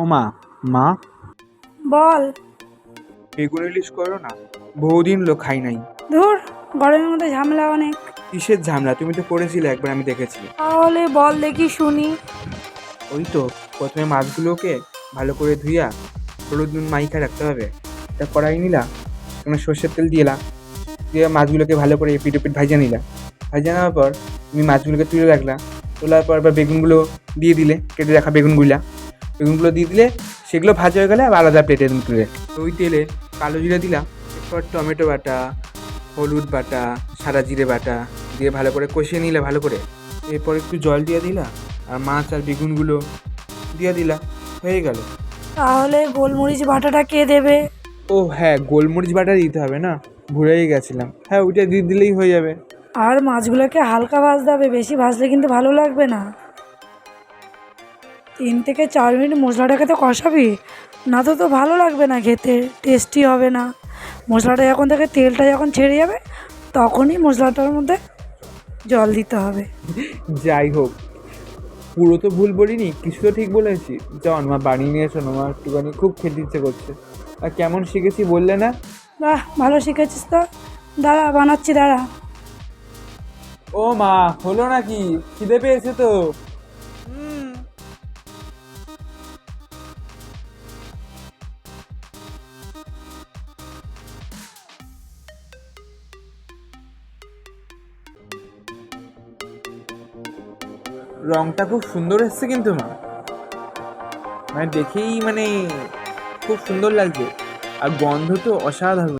ও মা, মা বল। বেগুন ইলিশ করো না, বহুদিন হলো খাই নাই। ধুর, গরমের মধ্যে ঝামেলা অনেক। কিসের ঝামেলা? তুমি তো করেছিলে একবার, আমি দেখেছি। তাহলে বল দেখি শুনি। ওই তো, প্রথমে মাছগুলোকে ভালো করে ধুইয়া হলুদ নুন মাইখা রাখতে হবে। তা কড়াই নিলা, তুমি সর্ষের তেল দিলা, দিয়ে মাছগুলোকে ভালো করে এপিট ওপিট ভাজা নিলা। ভাজা নেওয়ার পর তুমি মাছগুলোকে তুলে রাখলা। তোলার পর আবার বেগুনগুলো দিয়ে দিলে, কেটে রাখা বেগুনগুলো দিয়ে দিলে, সেগুলো ভাজা হয়ে গেলে আবার আলাদা প্লেটে তুমি তুলে। ওই তেলে কালো জিরা দিলা, এরপর টমেটো বাটা, হলুদ বাটা, সাদা জিরে বাটা দিয়ে ভালো করে কষিয়ে নিলে ভালো করে। এরপর একটু জল দিয়ে দিলা, আর মাছ আর বেগুনগুলো দিয়ে দিলা, হয়ে গেল। তাহলে গোলমরিচ বাটাটা কে দেবে? ও হ্যাঁ, গোলমরিচ বাটা দিতে হবে না, ভুলেই গেছিলাম। হ্যাঁ, ওইটা দিয়ে দিলেই হয়ে যাবে। আর মাছগুলোকে হালকা ভাজতে হবে, বেশি ভাজলে কিন্তু ভালো লাগবে না। 3 থেকে 4 মিনিট মশলাটাকে তো কষাবি, না তো তো ভালো লাগবে না খেতে, টেস্টি হবে না। মশলাটা যখন থেকে তেলটা যখন ছেড়ে যাবে, তখনই মশলাটার মধ্যে জল দিতে হবে। যাই হোক, পুরো তো ভুল বলিনি, কিছু তো ঠিক বলেছি। যাও মা, বানিয়ে নিয়ে এসো না, আমার একটুখানি খুব খেতে ইচ্ছে করছে। আর কেমন শিখেছি বললে না? বাহ, ভালো শিখেছিস তো। দাঁড়া, বানাচ্ছি, দাঁড়া। ও মা, হলো নাকি? খিদে পেয়েছে তো। রংটা খুব সুন্দর এসছে কিন্তু মা, মানে দেখেই খুব সুন্দর লাগছে। আর গন্ধ তো অসাধারণ।